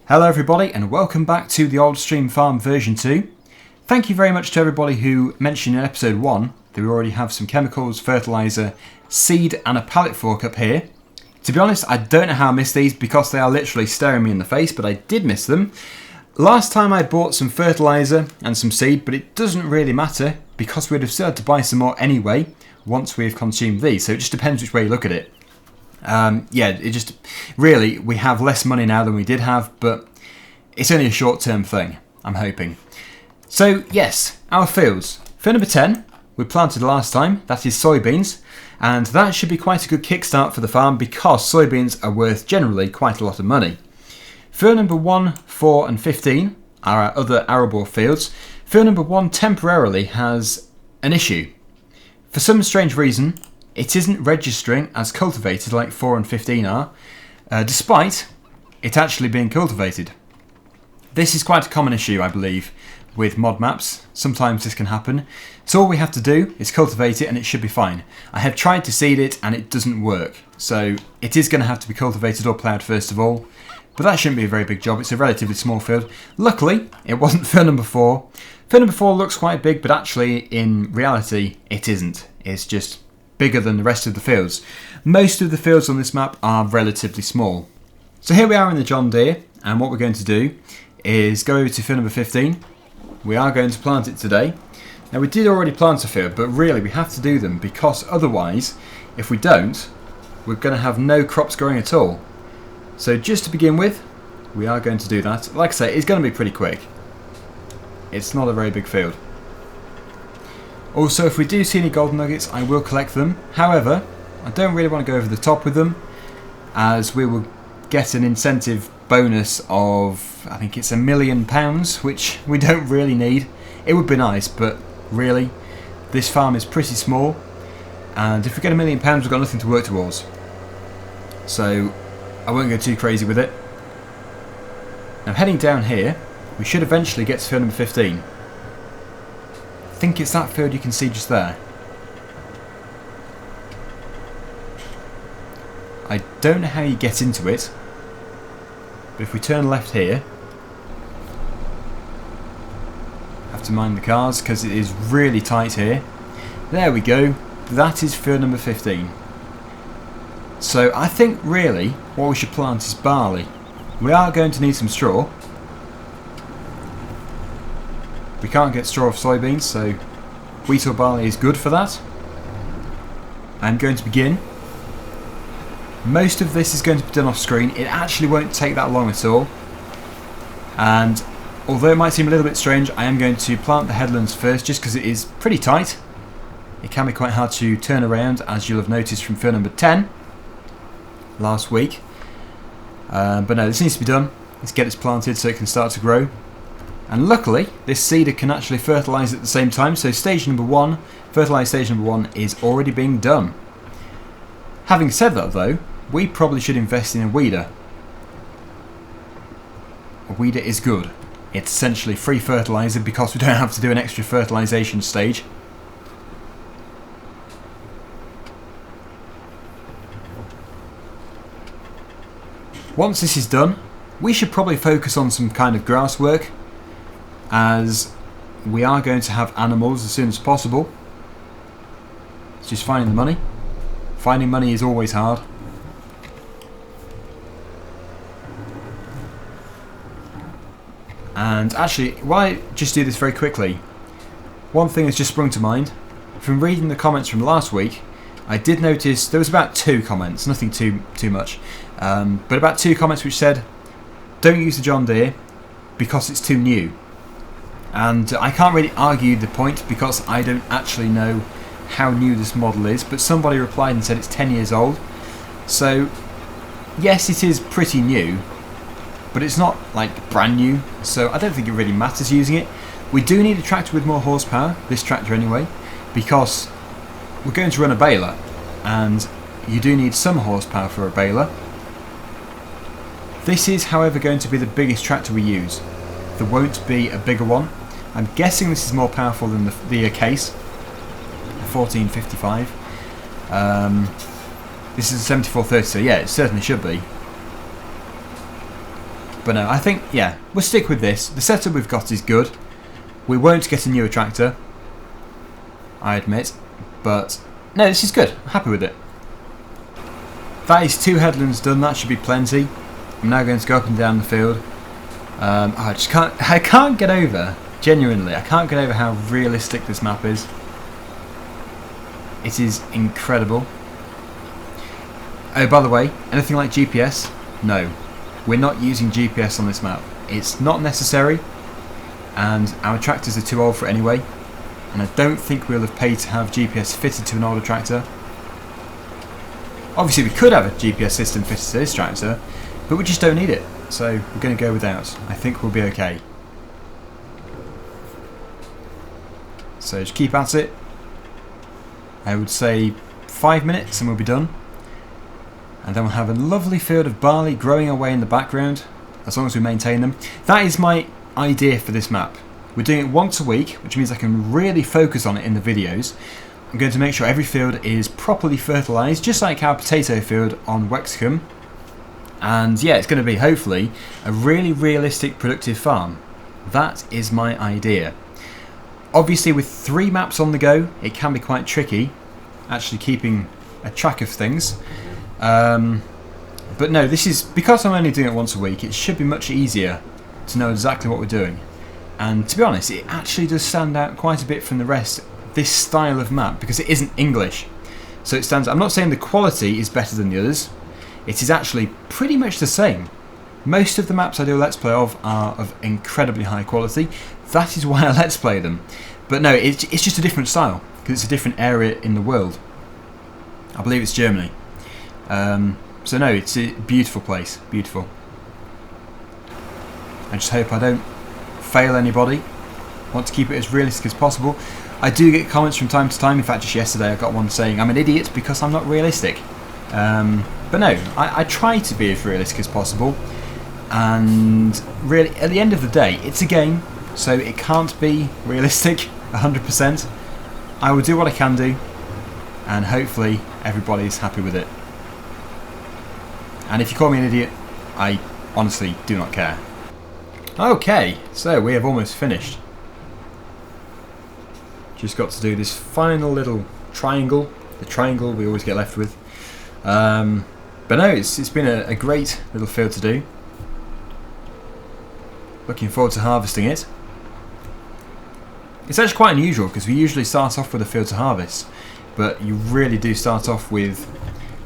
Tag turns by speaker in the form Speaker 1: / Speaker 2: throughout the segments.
Speaker 1: Hello everybody and welcome back to the Old Stream Farm version 2. Thank you very much to everybody who mentioned in episode 1 that we already have some chemicals, fertiliser, seed and a pallet fork up here. To be honest, I don't know how I missed these because they are literally staring me in the face, but I did miss them. Last time I bought some fertiliser and some seed, but it doesn't really matter because we'd have still had to buy some more anyway once we've consumed these, so it just depends which way you look at it. Really, we have less money now than we did have, but it's only a short-term thing, I'm hoping. So, yes, our fields. Field number 10, we planted last time, that is soybeans, and that should be quite a good kickstart for the farm because soybeans are worth generally quite a lot of money. Field number 1, 4 and 15 are our other arable fields. Field number 1 temporarily has an issue. For some strange reason, it isn't registering as cultivated like 4 and 15 are, despite it actually being cultivated. This is quite a common issue, I believe, with mod maps. Sometimes this can happen. So all we have to do is cultivate it and it should be fine. I have tried to seed it and it doesn't work. So it is going to have to be cultivated or ploughed first of all. But that shouldn't be a very big job. It's a relatively small field. Luckily, it wasn't field number 4. Field number 4 looks quite big, but actually, in reality, it isn't. It's just bigger than the rest of the fields. Most of the fields on this map are relatively small. So here we are in the John Deere, and what we're going to do is go over to field number 15. We are going to plant it today. Now we did already plant a field, but really we have to do them because otherwise, if we don't, we're going to have no crops growing at all. So just to begin with, we are going to do that. Like I say, it's going to be pretty quick. It's not a very big field. Also, if we do see any gold nuggets, I will collect them. However, I don't really want to go over the top with them, as we will get an incentive bonus of, I think it's £1 million, which we don't really need. It would be nice, but really, this farm is pretty small, and if we get £1 million, we've got nothing to work towards. So, I won't go too crazy with it. Now, heading down here, we should eventually get to field number 15. I think it's that field you can see just there. I don't know how you get into it, but if we turn left here, have to mind the cars because it is really tight here. There we go, that is field number 15. So I think really what we should plant is barley. We are going to need some straw. We can't get straw off soybeans, so wheat or barley is good for that. I'm going to begin. Most of this is going to be done off screen. It actually won't take that long at all. And although it might seem a little bit strange, I am going to plant the headlands first just because it is pretty tight. It can be quite hard to turn around, as you'll have noticed from field number 10 last week. But no, this needs to be done. Let's get this planted so it can start to grow. And luckily, this seeder can actually fertilise at the same time, so stage number 1, fertilise stage number 1 is already being done. Having said that though, we probably should invest in a weeder. A weeder is good. It's essentially free fertiliser because we don't have to do an extra fertilisation stage. Once this is done, we should probably focus on some kind of grass work, as we are going to have animals as soon as possible. It's just finding the money. Finding money is always hard. And actually, while I just do this very quickly, one thing has just sprung to mind. From reading the comments from last week, I did notice there was about 2 comments, nothing too much, but about 2 comments which said, don't use the John Deere because it's too new. And I can't really argue the point because I don't actually know how new this model is, but somebody replied and said it's 10 years old. So yes, it is pretty new, but it's not like brand new, so I don't think it really matters using it. We do need a tractor with more horsepower, this tractor anyway, because we're going to run a baler, and you do need some horsepower for a baler. This is, however, going to be the biggest tractor we use. There won't be a bigger one. I'm guessing this is more powerful than the case, the 1455. This is a 7430, so yeah, it certainly should be. But no, I think, yeah, we'll stick with this. The setup we've got is good. We won't get a newer tractor, I admit, but no, this is good. I'm happy with it. That is 2 headlands done. That should be plenty. I'm now going to go up and down the field. I can't get over, genuinely, I can't get over how realistic this map is. It is incredible. Oh, by the way, anything like GPS? No. We're not using GPS on this map. It's not necessary, and our tractors are too old for it anyway, and I don't think we'll have paid to have GPS fitted to an older tractor. Obviously we could have a GPS system fitted to this tractor, but we just don't need it, so we're going to go without. I think we'll be okay. So just keep at it. I would say 5 minutes and we'll be done. And then we'll have a lovely field of barley growing away in the background, as long as we maintain them. That is my idea for this map. We're doing it once a week, which means I can really focus on it in the videos. I'm going to make sure every field is properly fertilised, just like our potato field on Wexcombe. And yeah, it's going to be, hopefully, a really realistic, productive farm. That is my idea. Obviously, with 3 maps on the go, it can be quite tricky, actually keeping a track of things. But no, this is, because I'm only doing it once a week, it should be much easier to know exactly what we're doing. And to be honest, it actually does stand out quite a bit from the rest, this style of map, because it isn't English. So it stands out. I'm not saying the quality is better than the others. It is actually pretty much the same. Most of the maps I do a Let's Play of are of incredibly high quality. That is why I Let's Play them. But no, it's just a different style, because it's a different area in the world. I believe it's Germany. So no, it's a beautiful place, beautiful. I just hope I don't fail anybody. I want to keep it as realistic as possible. I do get comments from time to time. In fact, just yesterday I got one saying I'm an idiot because I'm not realistic. But no, I try to be as realistic as possible. And really, at the end of the day, it's a game, so it can't be realistic 100%. I will do what I can do, and hopefully everybody's happy with it. And if you call me an idiot, I honestly do not care. Okay, so we have almost finished. Just got to do this final little triangle. The triangle we always get left with. But no, it's been a great little field to do. Looking forward to harvesting it. It's actually quite unusual because we usually start off with a field to harvest, but you really do start off with,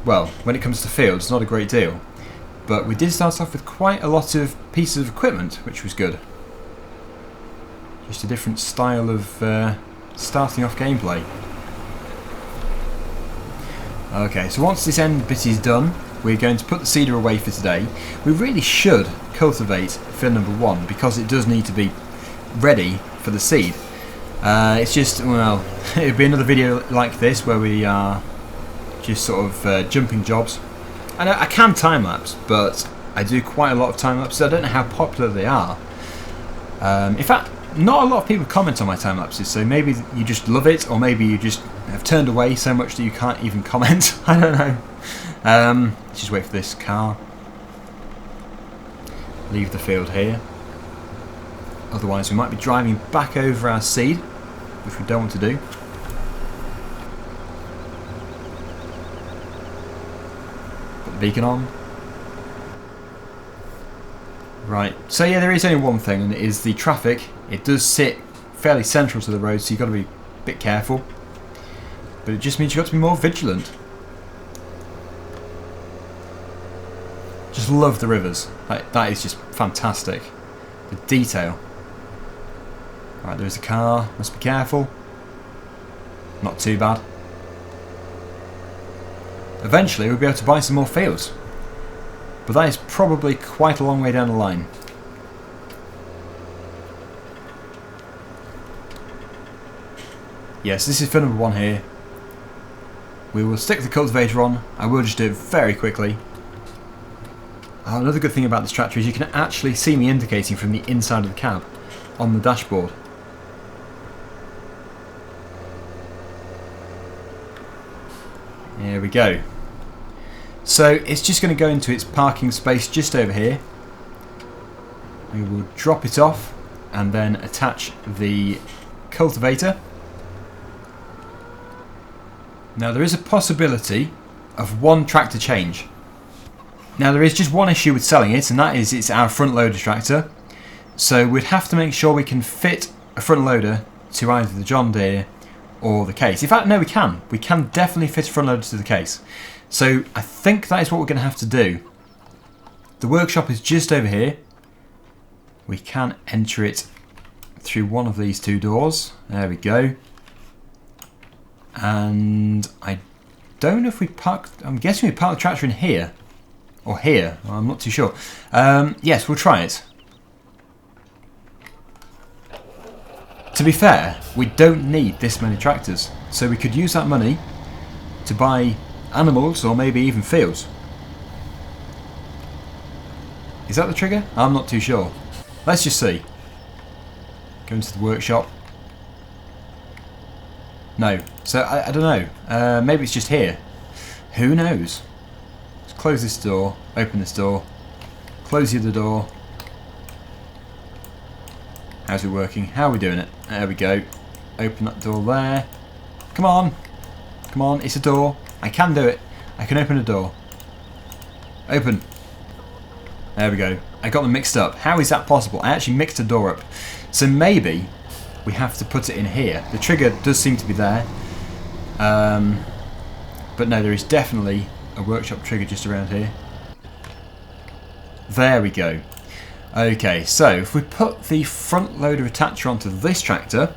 Speaker 1: well, when it comes to fields, not a great deal. But we did start off with quite a lot of pieces of equipment, which was good. Just a different style of starting off gameplay. Okay, so once this end bit is done, we're going to put the seeder away for today. We really should cultivate field number 1 because it does need to be ready for the seed. It's just, well, it would be another video like this where we are just sort of jumping jobs. And I can time-lapse, but I do quite a lot of time-lapse, so I don't know how popular they are. In fact, not a lot of people comment on my time-lapses, so maybe you just love it, or maybe you just have turned away so much that you can't even comment. I don't know. Let's just wait for this car. Leave the field here. Otherwise we might be driving back over our seed, which we don't want to do. Put the beacon on. Right, so yeah, there is only one thing, and it is the traffic. It does sit fairly central to the road, so you've got to be a bit careful. But it just means you've got to be more vigilant. Just love the rivers. That is just fantastic. The detail. Right, there is a car. Must be careful. Not too bad. Eventually we'll be able to buy some more fields. But that is probably quite a long way down the line. Yes, this is field number 1 here. We will stick the cultivator on. I will just do it very quickly. Oh, another good thing about this tractor is you can actually see me indicating from the inside of the cab on the dashboard. There we go. So it's just going to go into its parking space just over here. We will drop it off and then attach the cultivator. Now there is a possibility of one tractor change. Now there is just one issue with selling it, and that is it's our front loader tractor. So we'd have to make sure we can fit a front loader to either the John Deere or the case. In fact, no, we can. We can definitely fit a front loader to the case. So I think that is what we're going to have to do. The workshop is just over here. We can enter it through one of these two doors. There we go. And I don't know if we parked... I'm guessing we parked the tractor in here. Or here. I'm not too sure. Yes, we'll try it. To be fair, we don't need this many tractors. So we could use that money to buy animals or maybe even fields. Is that the trigger? I'm not too sure. Let's just see. Go into the workshop. No. So, I don't know. Maybe it's just here. Who knows? Let's close this door. Open this door. Close the other door. How's it working? How are we doing it? There we go. Open that door there. Come on. Come on. It's a door. I can do it. I can open a door. Open. There we go. I got them mixed up. How is that possible? I actually mixed a door up. So maybe we have to put it in here. The trigger does seem to be there. But no, there is definitely a workshop trigger just around here. There we go. Okay, so if we put the front loader attacher onto this tractor,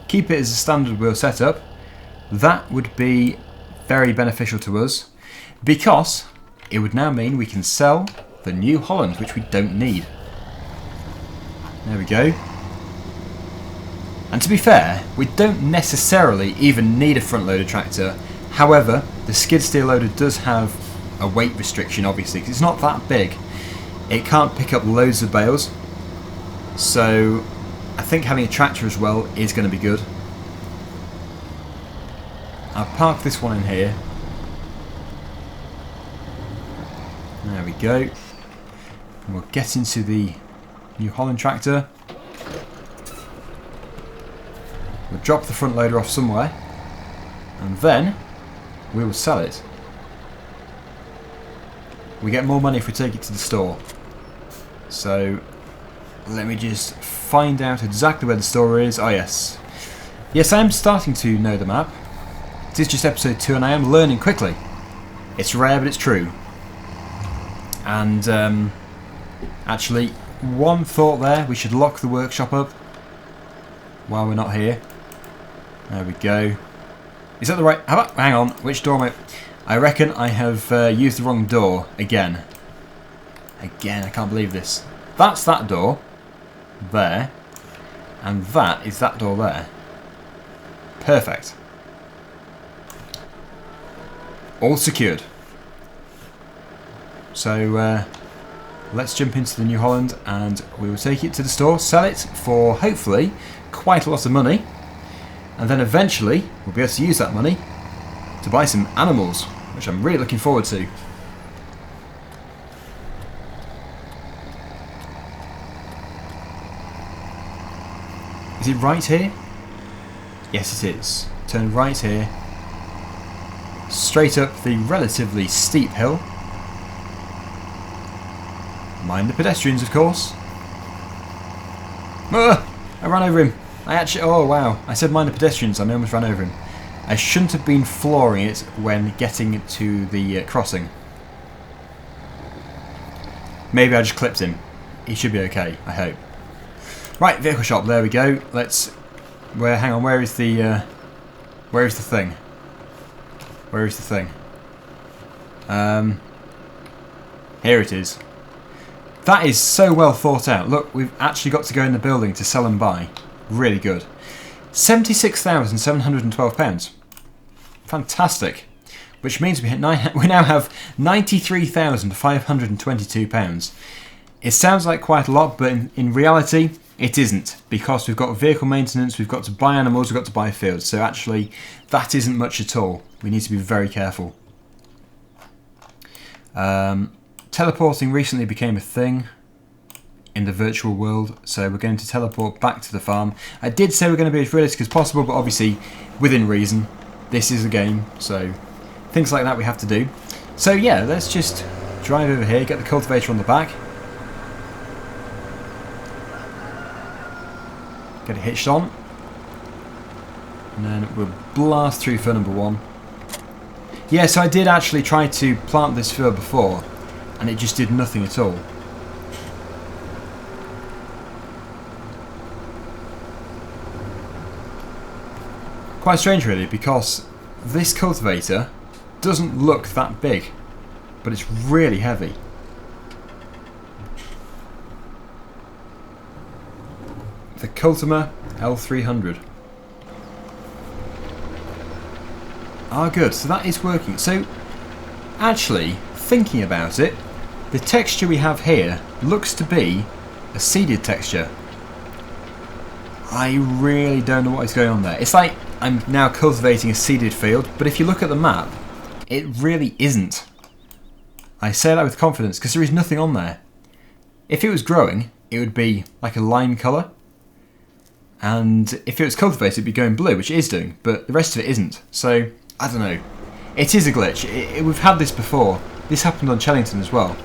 Speaker 1: keep it as a standard wheel setup, that would be very beneficial to us because it would now mean we can sell the New Holland, which we don't need. There we go. And to be fair, we don't necessarily even need a front loader tractor. However, the skid steer loader does have a weight restriction, obviously, because it's not that big. It can't pick up loads of bales. So I think having a tractor as well is going to be good. I'll park this one in here. There we go. And we'll get into the New Holland tractor. We'll drop the front loader off somewhere. And then we will sell it. We get more money if we take it to the store. So let me just find out exactly where the store is. Oh yes. Yes, I am starting to know the map. It is just episode 2 and I am learning quickly. It's rare but it's true. And actually, one thought there, we should lock the workshop up while we're not here. There we go. Is that the right... Hang on, which door am I reckon I have used the wrong door again. Again, I can't believe this. That's that door there, and that is that door there. Perfect. All secured. So let's jump into the New Holland and we will take it to the store, sell it for hopefully quite a lot of money, and then eventually we'll be able to use that money to buy some animals, which I'm really looking forward to. Is it right here? Yes, it is. Turn right here. Straight up the relatively steep hill. Mind the pedestrians, of course. I ran over him. I actually... Oh, wow. I said mind the pedestrians. I almost ran over him. I shouldn't have been flooring it when getting to the crossing. Maybe I just clipped him. He should be okay, I hope. Right, vehicle shop. There we go. Let's... Hang on. Where is the... Where is the thing? Where is the thing? Here it is. That is so well thought out. Look, we've actually got to go in the building to sell and buy. Really good. £76,712. Fantastic. Which means we now have £93,522. It sounds like quite a lot, but in reality, it isn't. Because we've got vehicle maintenance, we've got to buy animals, we've got to buy fields. So actually, that isn't much at all. We need to be very careful. Teleporting recently became a thing. in the virtual world, so we're going to teleport back to the farm. I did say we're going to be as realistic as possible, but obviously within reason. This is a game, so things like that we have to do. So yeah, let's just drive over here, get the cultivator on the back, get it hitched on, and then we'll blast through field number 1. Yeah, so I did actually try to plant this field before, and it just did nothing at all. Quite strange really, because this cultivator doesn't look that big, but it's really heavy. The Cultivating L300. Ah, good, so that is working. So, actually, thinking about it, the texture we have here looks to be a seeded texture. I really don't know what is going on there. It's like I'm now cultivating a seeded field, but if you look at the map, it really isn't. I say that with confidence because there is nothing on there. If it was growing, it would be like a lime colour, and if it was cultivated, it'd be going blue, which it is doing, but the rest of it isn't. So, I don't know. It is a glitch. We've had this before. This happened on Chellington as well.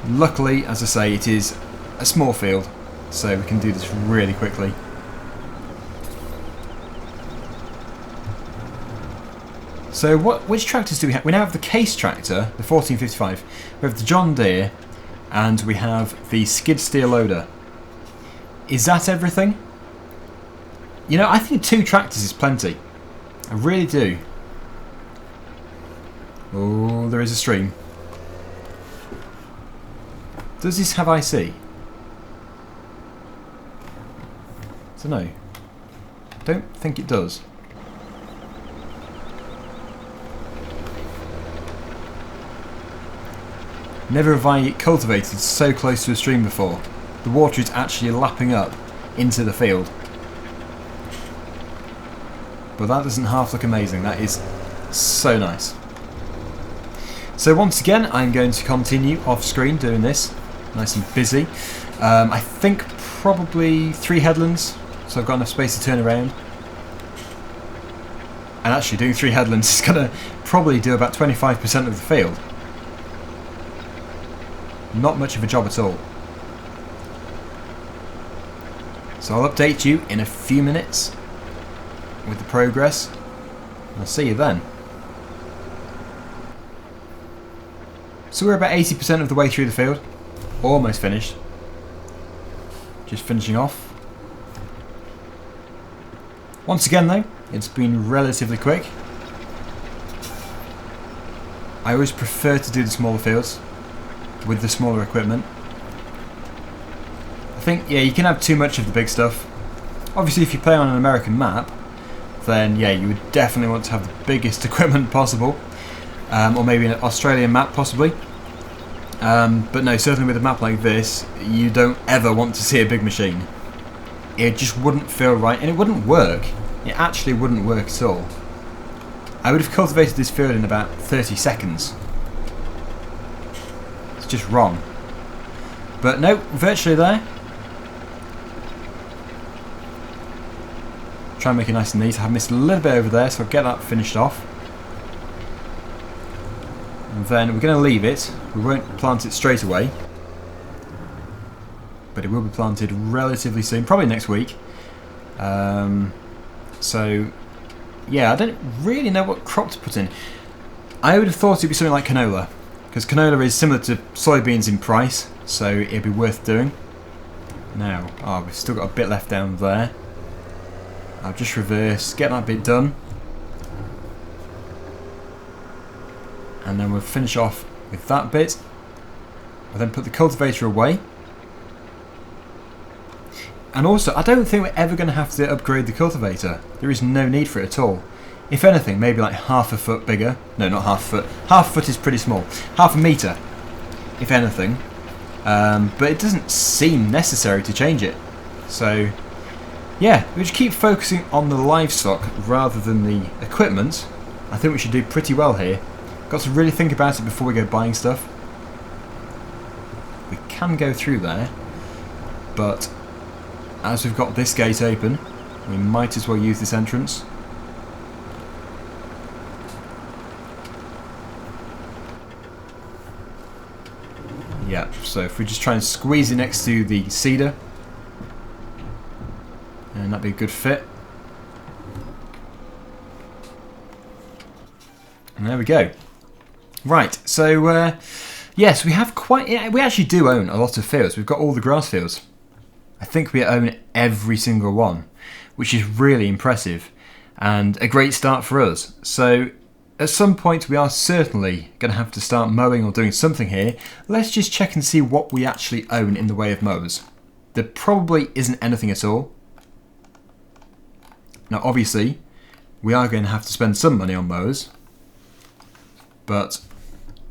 Speaker 1: Luckily, as I say, it is a small field, so we can do this really quickly. So which tractors do we have? We now have the Case tractor, the 1455. We have the John Deere, and we have the skid steer loader. Is that everything? You know, I think 2 tractors is plenty. I really do. Oh, there is a stream. Does this have IC? I don't know. Don't think it does. Never have I cultivated so close to a stream before. The water is actually lapping up into the field. But that doesn't half look amazing. That is so nice. So once again, I'm going to continue off screen doing this. Nice and busy. I think probably 3 headlands, so I've got enough space to turn around. And actually doing 3 headlands is going to probably do about 25% of the field. Not much of a job at all. So I'll update you in a few minutes with the progress. I'll see you then. So we're about 80% of the way through the field. Almost finished. Just finishing off. Once again though, it's been relatively quick. I always prefer to do the smaller fields with the smaller equipment. I think, yeah, you can have too much of the big stuff. Obviously if you play on an American map, then yeah, you would definitely want to have the biggest equipment possible. Or maybe an Australian map possibly. But no, certainly with a map like this, you don't ever want to see a big machine. It just wouldn't feel right, and it wouldn't work. It actually wouldn't work at all. I would have cultivated this field in about 30 seconds. It's just wrong. But no, virtually there. Try and make it nice and neat. I have missed a little bit over there, so I'll get that finished off. And then we're going to leave it. We won't plant it straight away, but it will be planted relatively soon, probably next week. So yeah, I don't really know what crop to put in. I would have thought it'd be something like canola, because canola is similar to soybeans in price, so it'd be worth doing. Now, we've still got a bit left down there. I'll just reverse, get that bit done, and then we'll finish off with that bit. We'll then put the cultivator away. And also, I don't think we're ever going to have to upgrade the cultivator. There is no need for it at all. If anything, maybe like half a foot bigger. No, not half a foot. Half a foot is pretty small. Half a metre, if anything. But it doesn't seem necessary to change it. So, yeah, we just keep focusing on the livestock rather than the equipment. I think we should do pretty well here. Got to really think about it before we go buying stuff. can go through there, but as we've got this gate open, we might as well use this entrance. Yeah, so if we just try and squeeze it next to the cedar, and that'd be a good fit. And there we go. Right, so yes, we have we actually do own a lot of fields. We've got all the grass fields. I think we own every single one, which is really impressive and a great start for us. So at some point we are certainly going to have to start mowing or doing something here. Let's just check and see what we actually own in the way of mowers. There probably isn't anything at all. Now obviously we are going to have to spend some money on mowers, but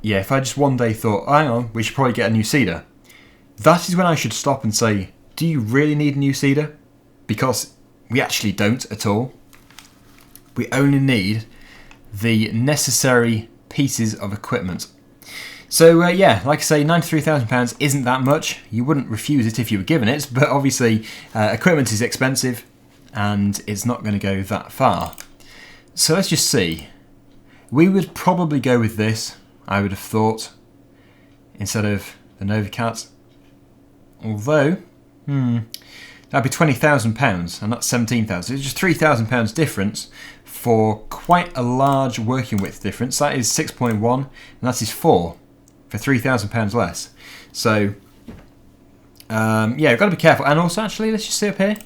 Speaker 1: yeah, if I just one day thought, hang on, we should probably get a new seeder, that is when I should stop and say, do you really need a new seeder? Because we actually don't at all. We only need the necessary pieces of equipment. So yeah, like I say, £93,000 isn't that much. You wouldn't refuse it if you were given it, but obviously equipment is expensive and it's not going to go that far. So let's just see. We would probably go with this, I would have thought, instead of the Novacat. Although, that'd be £20,000 and not £17,000. It's just £3,000 difference for quite a large working width difference. That is 6.1 and that is 4 for £3,000 less. So, yeah, we've got to be careful. And also, actually, let's just see up here.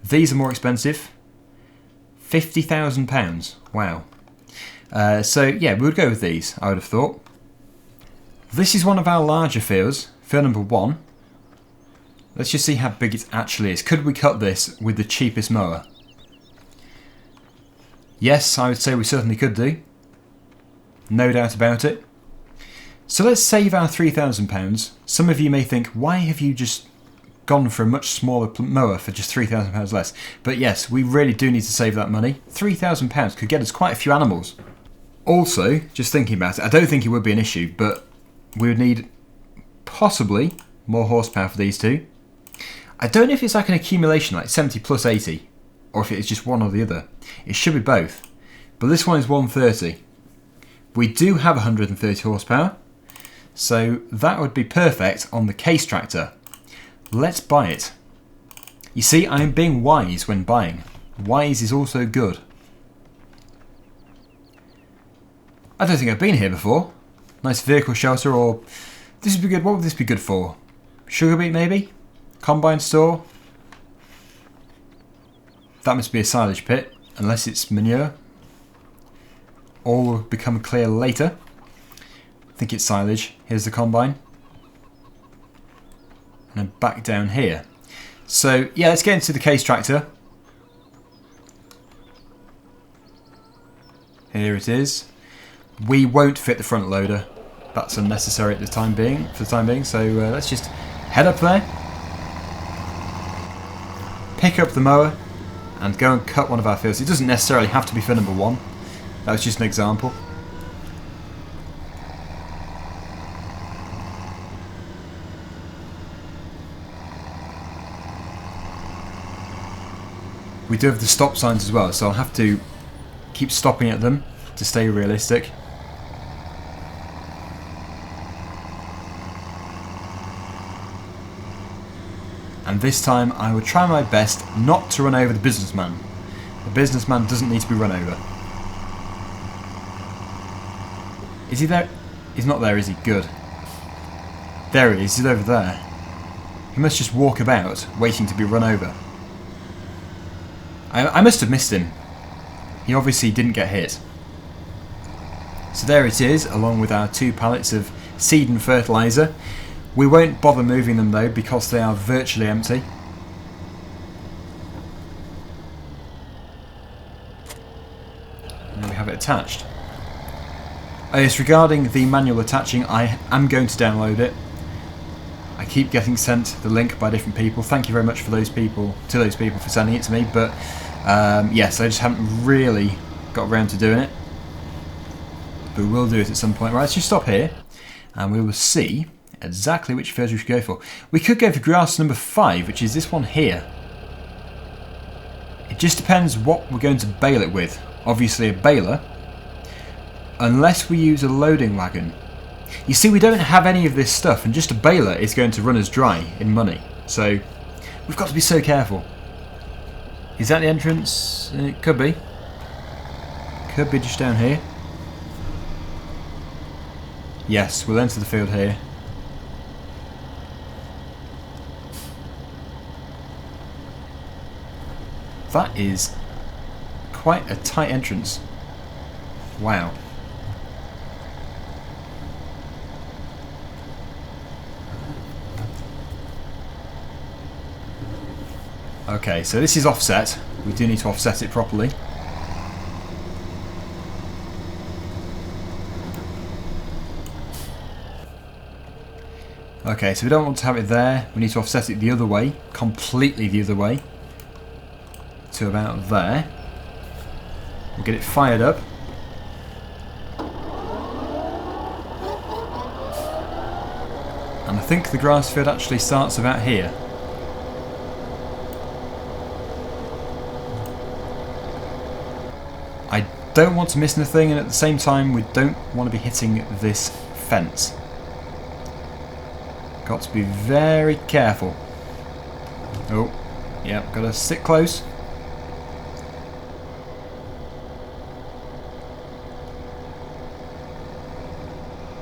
Speaker 1: These are more expensive. £50,000. Wow. So yeah, we would go with these, I would have thought. This is one of our larger fields, field number 1. Let's just see how big it actually is. Could we cut this with the cheapest mower? Yes, I would say we certainly could do. No doubt about it. So let's save our £3,000. Some of you may think, why have you just gone for a much smaller mower for just £3,000 less? But yes, we really do need to save that money. £3,000 could get us quite a few animals. Also, just thinking about it, I don't think it would be an issue, but we would need possibly more horsepower for these two. I don't know if it's like an accumulation, like 70 plus 80, or if it's just one or the other. It should be both, but this one is 130. We do have 130 horsepower, so that would be perfect on the case tractor. Let's buy it. You see, I am being wise when buying. Wise is also good. I don't think I've been here before. Nice vehicle shelter, or this would be good. What would this be good for? Sugar beet maybe? Combine store? That must be a silage pit, unless it's manure. All will become clear later. I think it's silage. Here's the combine. And then back down here. So yeah, let's get into the case tractor. Here it is. We won't fit the front loader. That's unnecessary at the time being. So let's just head up there, pick up the mower, and go and cut one of our fields. It doesn't necessarily have to be for number 1. That was just an example. We do have the stop signs as well, so I'll have to keep stopping at them to stay realistic. And this time I will try my best not to run over the businessman. The businessman doesn't need to be run over. Is he there? He's not there, is he? Good. There he is, he's over there. He must just walk about, waiting to be run over. I must have missed him. He obviously didn't get hit. So there it is, along with our 2 pallets of seed and fertiliser. We won't bother moving them though, because they are virtually empty. And we have it attached. Oh yes, regarding the manual attaching, I am going to download it. I keep getting sent the link by different people. Thank you very much for those people for sending it to me. But yes, I just haven't really got around to doing it. But we will do it at some point. Right, let's just stop here, and we will see exactly which fields we should go for. We could go for grass number 5, which is this one here. It just depends what we're going to bale it with. Obviously a baler, unless we use a loading wagon. You see, we don't have any of this stuff, and just a baler is going to run us dry in money. So we've got to be so careful. Is that the entrance? It could be. Could be just down here. Yes, we'll enter the field here. That is quite a tight entrance. Wow. Okay, so this is offset. We do need to offset it properly. Okay, so we don't want to have it there. We need to offset it the other way, completely the other way, to about there. We'll get it fired up. And I think the grass field actually starts about here. I don't want to miss anything, and at the same time we don't want to be hitting this fence. Got to be very careful. Oh, yeah, got to sit close.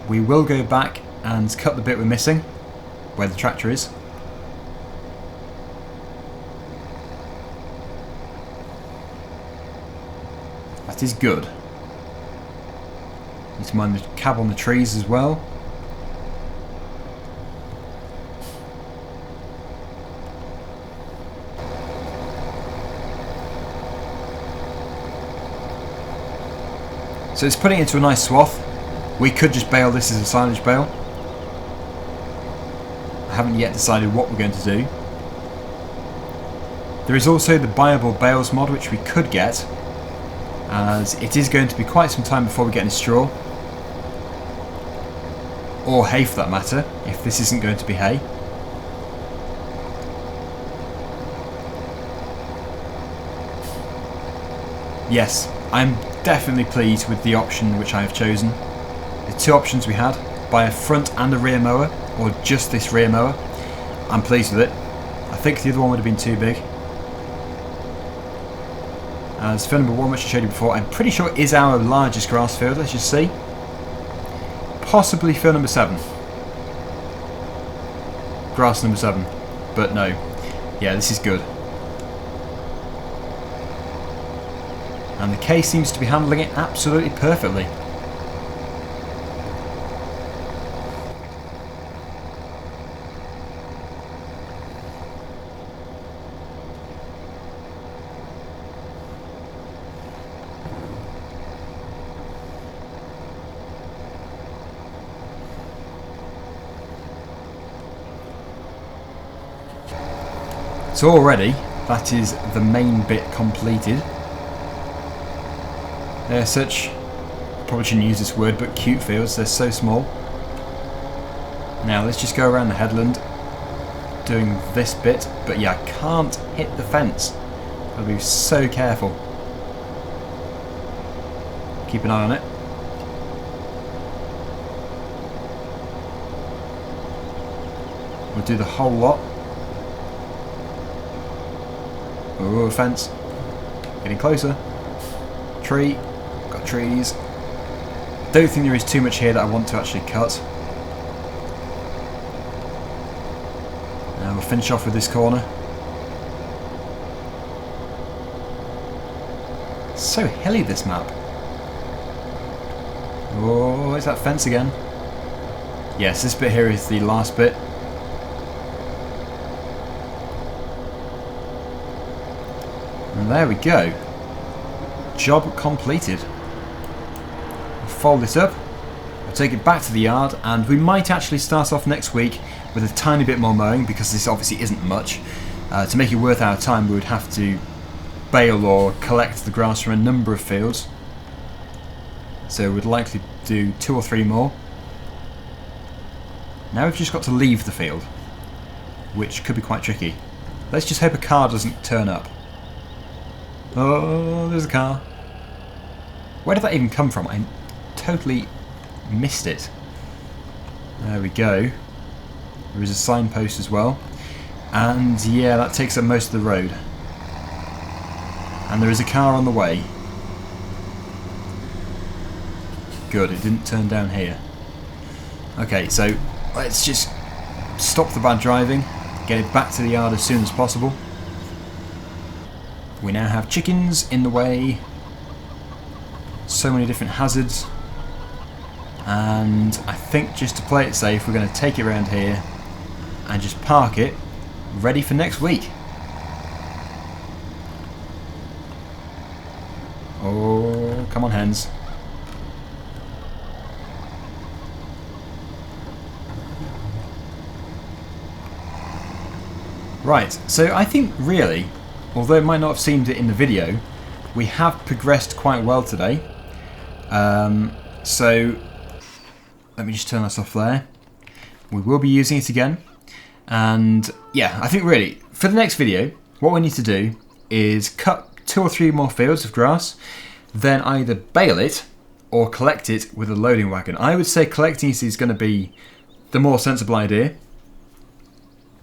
Speaker 1: We will go back and cut the bit we're missing, where the tractor is. That is good. Need to mind the cab on the trees as well. So it's putting it into a nice swath. We could just bale this as a silage bale. I haven't yet decided what we're going to do. There is also the buyable bales mod, which we could get, as it is going to be quite some time before we get any straw. Or hay for that matter, if this isn't going to be hay. Yes, I'm definitely pleased with the option which I have chosen. The two options we had, buy a front and a rear mower, or just this rear mower. I'm pleased with it. I think the other one would have been too big. As field number 1, which I showed you before, I'm pretty sure is our largest grass field, let's just see. Possibly field number 7. Grass number 7. But no. Yeah, this is good. And the K seems to be handling it absolutely perfectly. So already, that is the main bit completed. They're such, probably shouldn't use this word, but cute fields. They're so small. Now let's just go around the headland doing this bit, but yeah, I can't hit the fence. I'll be so careful. Keep an eye on it. We'll do the whole lot. Oh, fence. Getting closer. Tree. Got trees. Don't think there is too much here that I want to actually cut. Now we'll finish off with this corner. So hilly, this map. Oh, it's that fence again. Yes, this bit here is the last bit. And there we go. Job completed. We'll fold it up, we'll take it back to the yard, and we might actually start off next week with a tiny bit more mowing, because this obviously isn't much. To make it worth our time, we would have to bale or collect the grass from a number of fields. So we'd likely do 2 or 3 more. Now we've just got to leave the field, which could be quite tricky. Let's just hope a car doesn't turn up. Oh, there's a car. Where did that even come from? I totally missed it. There we go. There is a signpost as well. And yeah, that takes up most of the road. And there is a car on the way. Good, it didn't turn down here. Okay, so let's just stop the bad driving, get it back to the yard as soon as possible. We now have chickens in the way. So many different hazards. And I think just to play it safe, we're going to take it around here and just park it, ready for next week. Oh, come on, hens. Right, so I think really, although it might not have seemed it in the video, we have progressed quite well today. So let me just turn this off there. We will be using it again. And yeah, I think really, for the next video, what we need to do is cut 2 or 3 more fields of grass, then either bale it or collect it with a loading wagon. I would say collecting it is going to be the more sensible idea.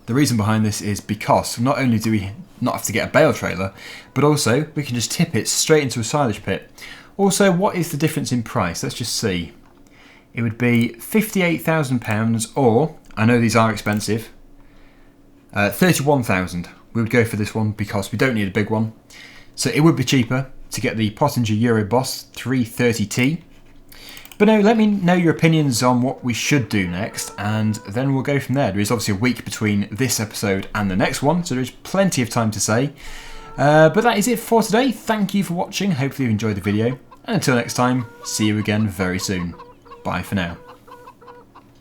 Speaker 1: The reason behind this is because not only do we not have to get a bale trailer, but also we can just tip it straight into a silage pit. Also, what is the difference in price? Let's just see. It would be £58,000, or, I know these are expensive, 31,000. We would go for this one because we don't need a big one. So it would be cheaper to get the Pottinger Euroboss 330T. But no, let me know your opinions on what we should do next, and then we'll go from there. There is obviously a week between this episode and the next one, so there is plenty of time to say. But that is it for today. Thank you for watching. Hopefully you enjoyed the video. And until next time, see you again very soon. Bye for now.